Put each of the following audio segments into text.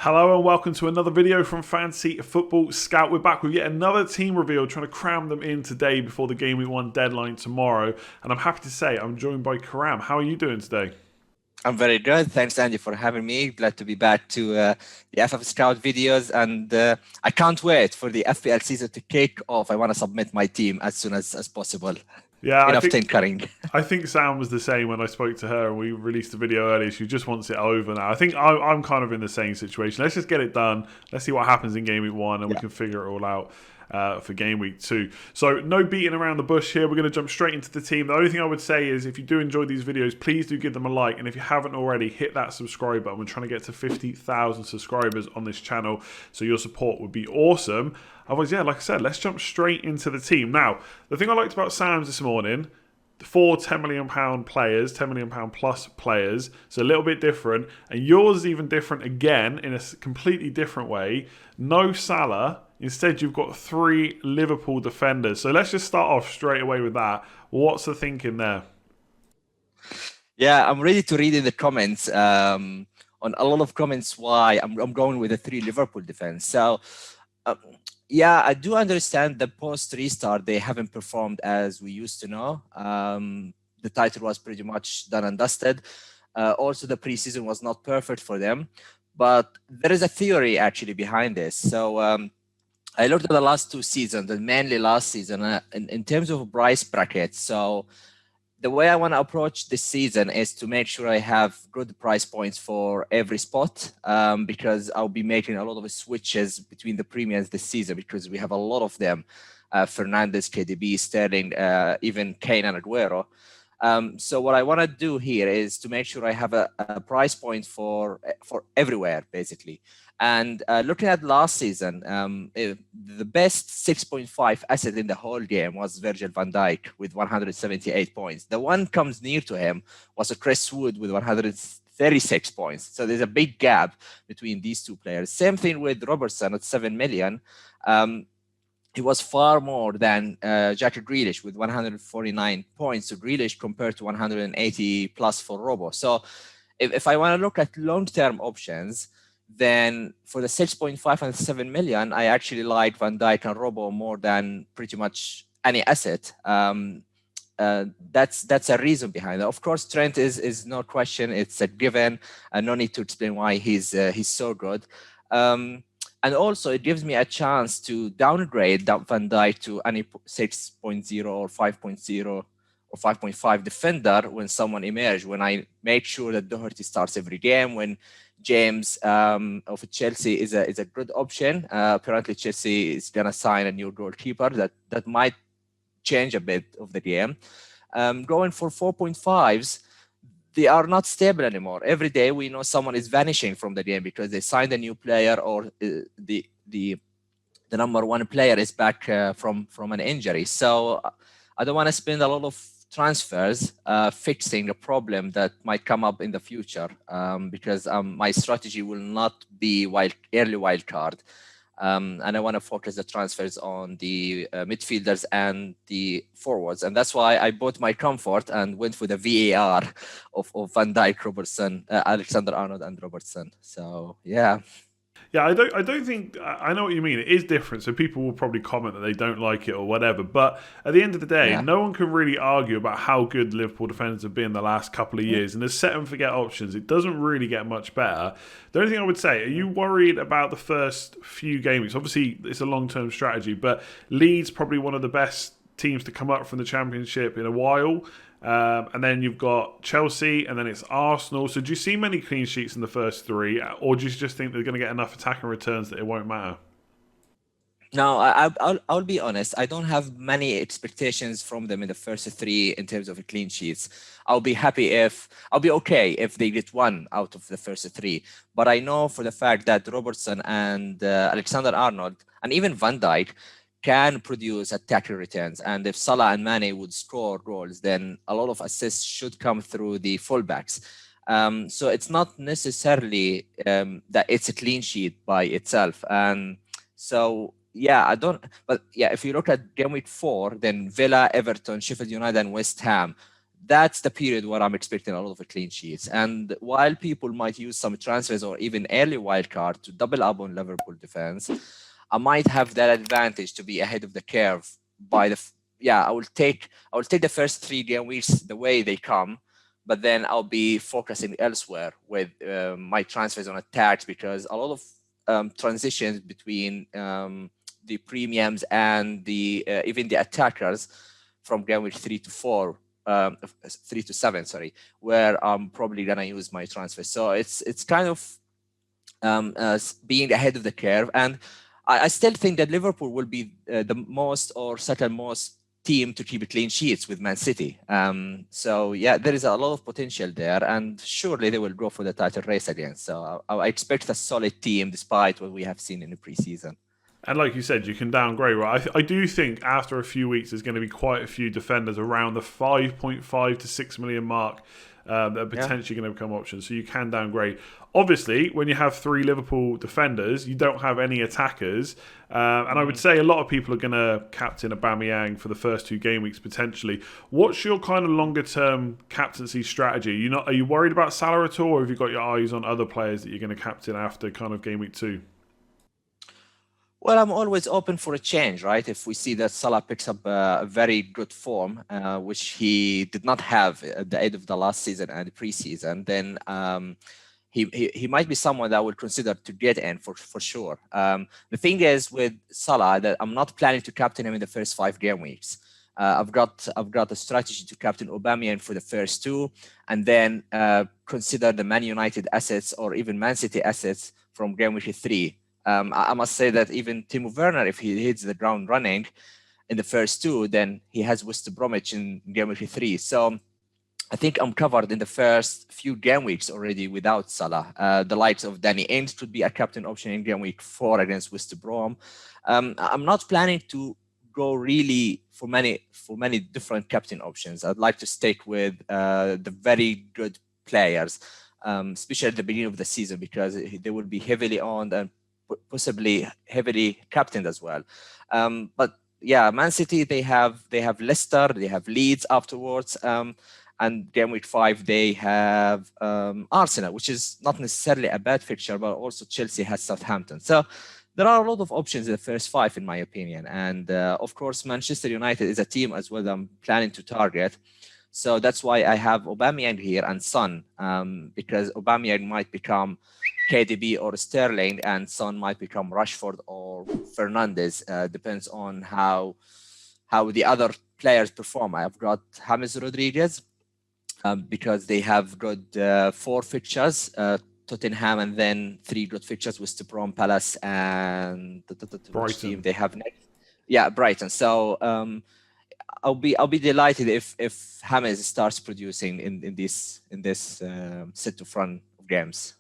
Hello and welcome to another video from Fantasy Football Scout. We're back with yet another team reveal, trying to cram them in today before the Game Week 1 deadline tomorrow. And I'm happy to say I'm joined by Karam. How are you doing today? I'm very good. Thanks, Andy, for having me. Glad to be back to the FF Scout videos. And I can't wait for the FPL season to kick off. I want to submit my team as soon as possible. Yeah, Enough tinkering. I think Sam was the same when I spoke to her and we released the video earlier. She just wants it over now. I think I'm kind of in the same situation. Let's just get it done. Let's see what happens in Game Week 1 and we can figure it all out for Game Week 2. So no beating around the bush here. We're going to jump straight into the team. The only thing I would say is if you do enjoy these videos, please do give them a like. And if you haven't already, hit that subscribe button. We're trying to get to 50,000 subscribers on this channel. So your support would be awesome. Otherwise, yeah, like I said, let's jump straight into the team. Now, the thing I liked about Sam's this morning, 4 £10 million players, £10 million plus players, so a little bit different. And yours is even different again in a completely different way. No Salah. Instead, you've got 3 Liverpool defenders. So let's just start off straight away with that. What's the thinking there? Yeah, I'm ready to read in the comments on a lot of comments why I'm going with the 3 Liverpool defense. So, yeah, I do understand the post-restart, they haven't performed as we used to know. The title was pretty much done and dusted. Also, the preseason was not perfect for them. But there is a theory actually behind this. So I looked at the last 2 seasons, and mainly last season, in terms of price brackets. So the way I want to approach this season is to make sure I have good price points for every spot, because I'll be making a lot of switches between the premiums this season because we have a lot of them. Fernandes, KDB, Sterling, even Kane and Aguero. So what I want to do here is to make sure I have a price point for everywhere, basically. And looking at last season, the best 6.5 asset in the whole game was Virgil van Dijk with 178 points. The one comes near to him was a Chris Wood with 136 points. So there's a big gap between these 2 players. Same thing with Robertson at 7 million. He was far more than Jack Grealish with 149 points to Grealish compared to 180 plus for Robo. So if I want to look at long-term options, then for the 6.5 and 7 million, I actually like Van Dijk and Robo more than pretty much any asset. That's a reason behind it. Of course, Trent is no question. It's a given. No need to explain why he's so good. And also, it gives me a chance to downgrade Van Dijk to any 6.0 or 5.0 or 5.5 defender when someone emerges, when I make sure that Doherty starts every game, when James of Chelsea is a good option. Apparently, Chelsea is going to sign a new goalkeeper that might change a bit of the game. Going for 4.5s, they are not stable anymore. Every day we know someone is vanishing from the game because they signed a new player or the number 1 player is back from an injury. So I don't want to spend a lot of transfers fixing a problem that might come up in the future, because my strategy will not be early wild card. And I want to focus the transfers on the midfielders and the forwards. And that's why I bought my comfort and went for the VAR of Van Dijk, Robertson, Alexander-Arnold and Robertson. So, yeah. Yeah, I don't think, I know what you mean. It is different, so people will probably comment that they don't like it or whatever. But at the end of the day, no one can really argue about how good Liverpool defenders have been the last couple of years. And there's set and forget options. It doesn't really get much better. The only thing I would say, are you worried about the first few games? Obviously, it's a long-term strategy, but Leeds probably one of the best teams to come up from the Championship in a while. And then you've got Chelsea, and then it's Arsenal. So do you see many clean sheets in the first 3, or do you just think they're going to get enough attacking returns that it won't matter? No, I'll be honest. I don't have many expectations from them in the first 3 in terms of clean sheets. I'll be okay if they get 1 out of the first 3. But I know for the fact that Robertson and Alexander-Arnold and even Van Dijk can produce attacking returns. And if Salah and Mane would score goals, then a lot of assists should come through the fullbacks. So it's not necessarily that it's a clean sheet by itself. And so, yeah, but yeah, if you look at Game Week 4, then Villa, Everton, Sheffield United, and West Ham, that's the period where I'm expecting a lot of clean sheets. And while people might use some transfers or even early wildcard to double up on Liverpool defense, I might have that advantage to be ahead of the curve by I will take the first 3 game weeks the way they come, but then I'll be focusing elsewhere with my transfers on attacks, because a lot of transitions between the premiums and the even the attackers from game week 3 to 4, 3 to 7, sorry, where I'm probably gonna use my transfer. So it's kind of being ahead of the curve, and I still think that Liverpool will be the most or second most team to keep clean sheets with Man City. So yeah, there is a lot of potential there, and surely they will go for the title race again. So I expect a solid team despite what we have seen in the preseason. And like you said, you can downgrade, right? I do think after a few weeks, there's going to be quite a few defenders around the 5.5 to 6 million mark that are potentially going to become options. So you can downgrade. Obviously, when you have 3 Liverpool defenders, you don't have any attackers. And I would say a lot of people are going to captain Aubameyang for the first 2 game weeks potentially. What's your kind of longer term captaincy strategy? Are you worried about Salah at all, or have you got your eyes on other players that you're going to captain after kind of game week 2? Well, I'm always open for a change, right? If we see that Salah picks up a very good form, which he did not have at the end of the last season and the preseason, then he might be someone that I would consider to get in for sure. The thing is with Salah that I'm not planning to captain him in the first 5 game weeks. I've got a strategy to captain Aubameyang for the first 2, and then consider the Man United assets or even Man City assets from game week 3. I must say that even Timo Werner, if he hits the ground running in the first 2, then he has West Bromwich in game week 3. So I think I'm covered in the first few game weeks already without Salah. The likes of Danny Ings could be a captain option in game week 4 against West Brom. I'm not planning to go really for many different captain options. I'd like to stick with the very good players, especially at the beginning of the season, because they will be heavily owned and possibly heavily captained as well. But yeah, Man City, they have Leicester, they have Leeds afterwards, and game week 5 they have Arsenal, which is not necessarily a bad fixture, but also Chelsea has Southampton. So there are a lot of options in the first 5, in my opinion. And of course, Manchester United is a team as well that I'm planning to target. So that's why I have Aubameyang here and Son, because Aubameyang might become KDB or Sterling, and Son might become Rashford or Fernandes. Depends on how the other players perform. I've got James Rodriguez because they have good 4 fixtures, Tottenham, and then 3 good fixtures with Brom, Palace, and Brighton. Team they have next. Yeah, Brighton. So I'll be delighted if James starts producing in this set to front of games.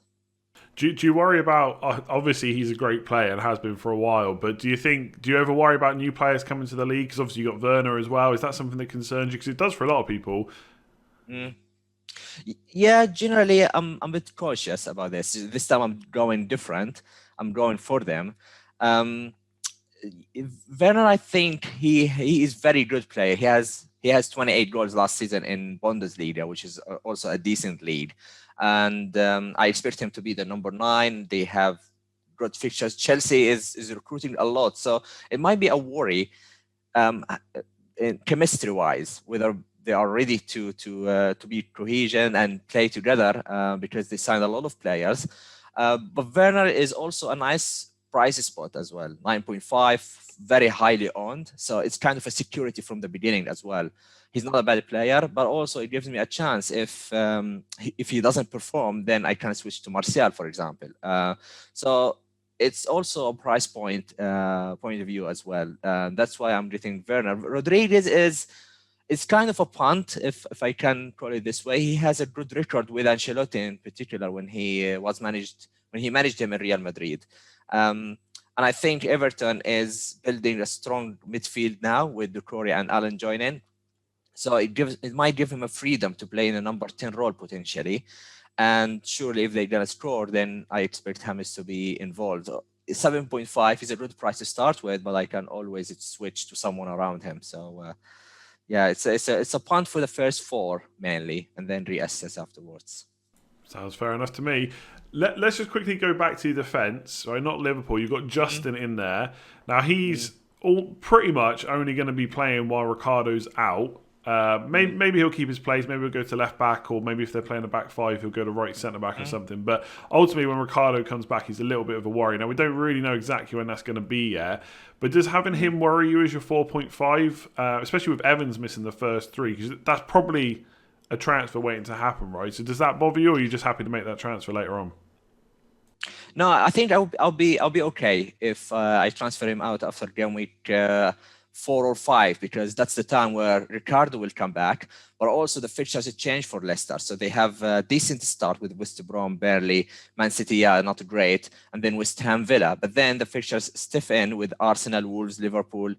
Do you worry about, obviously he's a great player and has been for a while, but do you ever worry about new players coming to the league? Because obviously you've got Werner as well. Is that something that concerns you? Because it does for a lot of people. Yeah, generally I'm a bit cautious about this. This time I'm going different. I'm going for them. Werner, I think he is very good player. He has 28 goals last season in Bundesliga, which is also a decent league. And I expect him to be the number 9. They have good fixtures. Chelsea is recruiting a lot, so it might be a worry, chemistry-wise, whether they are ready to be cohesion and play together, because they signed a lot of players. But Werner is also a nice price spot as well. 9.5, very highly owned, so it's kind of a security from the beginning as well. He's not a bad player, but also it gives me a chance if he doesn't perform, then I can switch to Martial, for example. So it's also a price point of view as well. That's why I'm getting Werner. Rodriguez is kind of a punt, if I can call it this way. He has a good record with Ancelotti in particular when he managed him in Real Madrid. And I think Everton is building a strong midfield now with Doucouré and Allen joining. So it might give him a freedom to play in a number 10 role potentially. And surely if they're going to score, then I expect James to be involved. 7.5 is a good price to start with, but I can always switch to someone around him. So Yeah, it's a punt for the first four mainly, and then reassess afterwards. Sounds fair enough to me. Let's just quickly go back to defence. Right, not Liverpool. You've got Justin in there. Now, he's all pretty much only going to be playing while Ricardo's out. Maybe he'll keep his place. Maybe he'll go to left back, or maybe if they're playing a back five, he'll go to right centre back or something. But ultimately, when Ricardo comes back, he's a little bit of a worry. Now, we don't really know exactly when that's going to be yet. But does having him worry you as your 4.5, especially with Evans missing the first three? Because that's probably a transfer waiting to happen, right? So does that bother you, or are you just happy to make that transfer later on? No, I think I'll be okay if I transfer him out after game week 4 or 5, because that's the time where Ricardo will come back. But also the fixtures have changed for Leicester, so they have a decent start with West Brom, Burnley, Man City, yeah, not great, and then West Ham, Villa. But then the fixtures stiffen with Arsenal, Wolves, Liverpool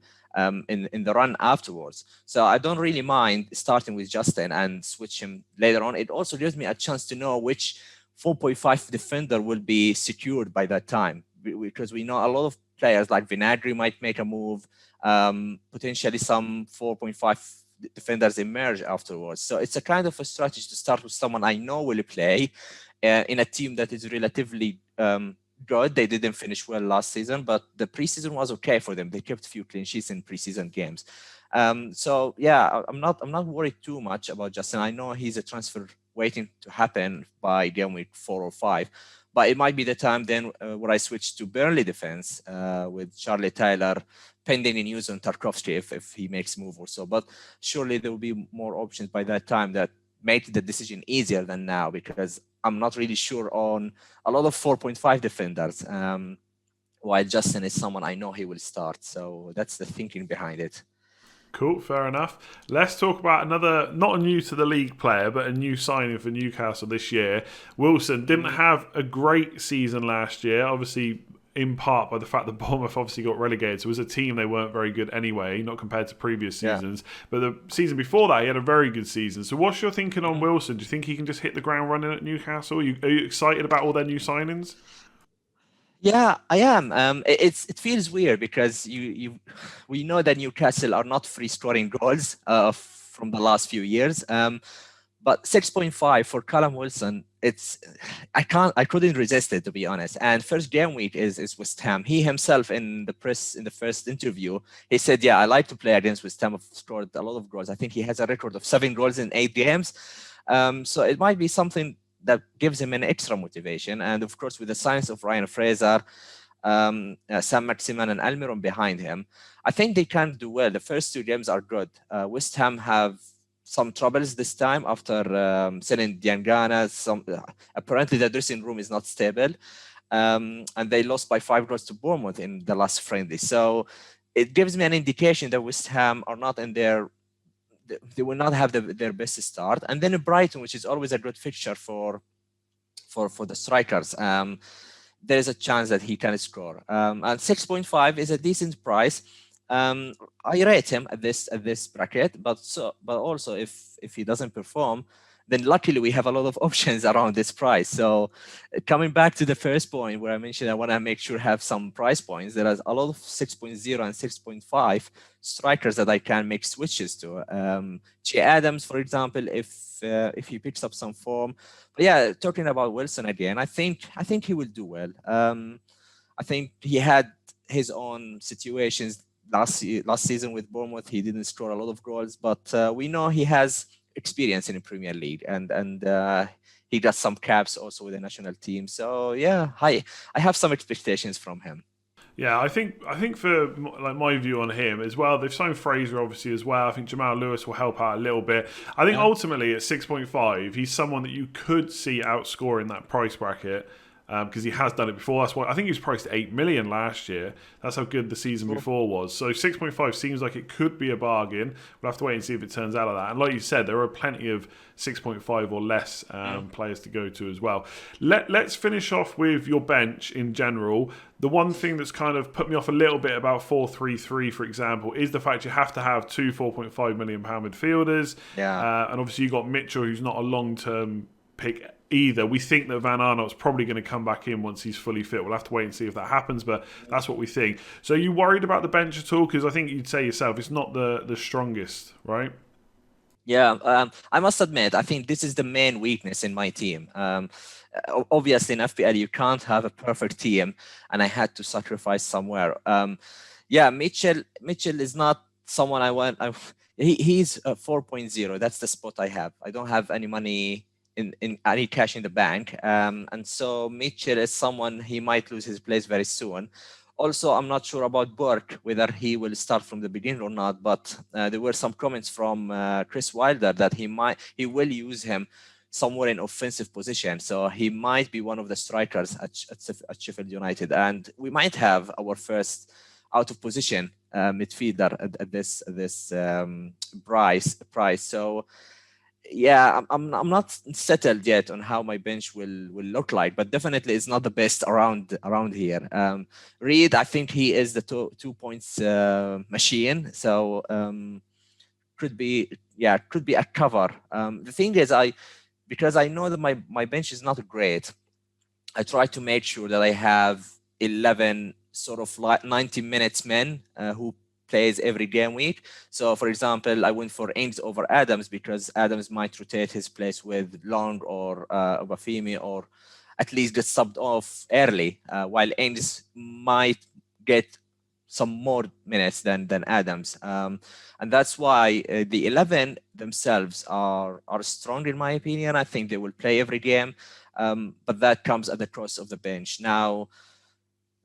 in the run afterwards. So I don't really mind starting with Justin and switch him later on. It also gives me a chance to know which 4.5 defender will be secured by that time, because we know a lot of players like Vinagre might make a move. Potentially some 4.5 defenders emerge afterwards. So it's a kind of a strategy to start with someone I know will play in a team that is relatively good. They didn't finish well last season, but the preseason was okay for them. They kept a few clean sheets in preseason games. So yeah, I'm not worried too much about Justin. I know he's a transfer waiting to happen by game week 4 or 5. But it might be the time then where I switch to Burnley defense with Charlie Taylor, pending the news on Tarkovsky if he makes move or so. But surely there will be more options by that time that make the decision easier than now, because I'm not really sure on a lot of 4.5 defenders, while Justin is someone I know he will start. So that's the thinking behind it. Cool, fair enough. Let's talk about another, not a new to the league player, but a new signing for Newcastle this year. Wilson didn't have a great season last year, obviously in part by the fact that Bournemouth obviously got relegated. So as a team, they weren't very good anyway, not compared to previous seasons. Yeah. But the season before that, he had a very good season. So what's your thinking on Wilson? Do you think he can just hit the ground running at Newcastle? Are you excited about all their new signings? Yeah, I am. It feels weird because we know that Newcastle are not free scoring goals from the last few years. But 6.5 for Callum Wilson, I couldn't resist it, to be honest. And first game week is West Ham. He himself in the press in the first interview, he said, "Yeah, I like to play against West Ham. I've scored a lot of goals. I think he has a record of 7 goals in 8 games. So it might be something that gives him an extra motivation. And of course, with the signs of Ryan Fraser, Sam Maximan and Almiron behind him, I think they can do well. The first 2 games are good. West Ham have some troubles this time after selling Diangana. Apparently the dressing room is not stable. And they lost by 5 goals to Bournemouth in the last friendly. So it gives me an indication that West Ham are not in they will not have their best start. And then Brighton, which is always a good fixture for the strikers, there is a chance that he can score. And 6.5 is a decent price. I rate him at this bracket, but also if he doesn't perform, then luckily we have a lot of options around this price. So coming back to the first point where I mentioned I want to make sure I have some price points, there are a lot of 6.0 and 6.5 strikers that I can make switches to. Che Adams, for example, if he picks up some form. But yeah, talking about Wilson again, I think he will do well. I think he had his own situations last season with Bournemouth. He didn't score a lot of goals, but we know he has experience in the Premier League, and he got some caps also with the national team. So yeah, I have some expectations from him. Yeah, I think for like my view on him as well, they've signed Fraser obviously as well. I think Jamal Lewis will help out a little bit. I think ultimately at 6.5, he's someone that you could see outscoring that price bracket. Because he has done it before. That's why I think he was priced at 8 million last year. That's how good the season before was. So 6.5 seems like it could be a bargain. We'll have to wait and see if it turns out like that. And like you said, there are plenty of 6.5 or less players to go to as well. Let's finish off with your bench in general. The one thing that's kind of put me off a little bit about 4-3-3, for example, is the fact you have to have 2 £4.5 million midfielders. Yeah. And obviously you've got Mitchell, who's not a long-term pick either. We think that Van Aanholt's probably going to come back in once he's fully fit. We'll have to wait and see if that happens, but that's what we think. So are you worried about the bench at all? Because I think you'd say yourself it's not the strongest, right? Yeah, I must admit, I think this is the main weakness in my team. Obviously, in FPL, you can't have a perfect team, and I had to sacrifice somewhere. Yeah, Mitchell is not someone I want. He's 4.0. That's the spot I have. I don't have any money in any cash in the bank, and so Mitchell is someone he might lose his place very soon. Also, I'm not sure about Burke, whether he will start from the beginning or not, but there were some comments from Chris Wilder that he will use him somewhere in offensive position. So he might be one of the strikers at Sheffield United. And we might have our first out of position midfielder at this price. So yeah, I'm not settled yet on how my bench will look like, but definitely it's not the best around here. Reed, I think he is the 2 points machine, so could be a cover. The thing is, because I know that my bench is not great, I try to make sure that I have 11 sort of like 90 minutes men who plays every game week. So for example, I went for Ings over Adams because Adams might rotate his place with Long or Obafemi, or at least get subbed off early, while Ings might get some more minutes than Adams. And that's why the 11 themselves are strong in my opinion. I think they will play every game, but that comes at the cost of the bench. Now,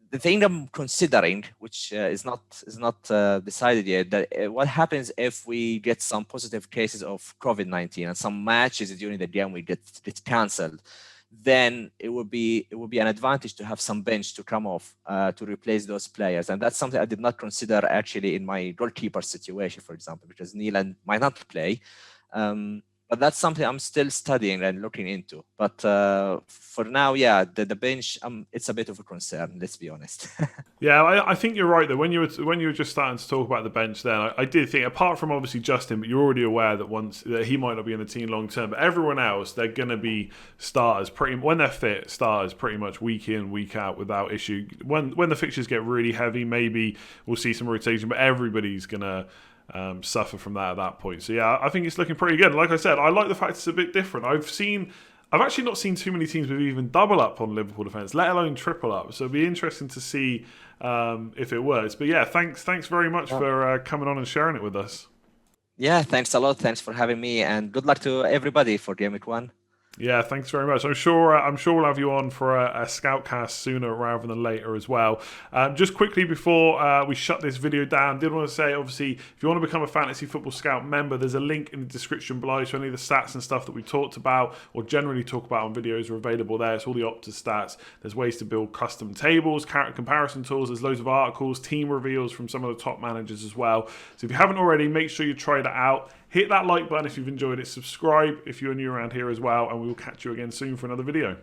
the thing I'm considering, which is not decided yet, that what happens if we get some positive cases of COVID-19 and some matches during the game we get cancelled, then it would be an advantage to have some bench to come off to replace those players, and that's something I did not consider actually in my goalkeeper situation, for example, because Neelan might not play. But that's something I'm still studying and looking into. But for now, yeah, the bench, it's a bit of a concern. Let's be honest. Yeah, I think you're right. Though when you were just starting to talk about the bench, then I did think, apart from obviously Justin, but you're already aware that he might not be in the team long term. But everyone else, they're going to be starters when they're fit. Starters pretty much week in, week out without issue. When the fixtures get really heavy, maybe we'll see some rotation. But everybody's gonna suffer from that at that point. So yeah, I think it's looking pretty good. Like I said, I like the fact it's a bit different. I've actually not seen too many teams with even double up on Liverpool defence, let alone triple up. So it'll be interesting to see if it works. But yeah, thanks very much for coming on and sharing it with us. Yeah, thanks a lot. Thanks for having me, and good luck to everybody for Game Week 1. Yeah, thanks very much. I'm sure we'll have you on for a Scoutcast sooner rather than later as well. Just quickly before we shut this video down, did want to say, obviously, if you want to become a Fantasy Football Scout member, there's a link in the description below. So any of the stats and stuff that we talked about or generally talk about on videos are available there. It's all the Opta stats. There's ways to build custom tables, comparison tools. There's loads of articles, team reveals from some of the top managers as well. So if you haven't already, make sure you try that out. Hit that like button if you've enjoyed it. Subscribe if you're new around here as well. And we will catch you again soon for another video.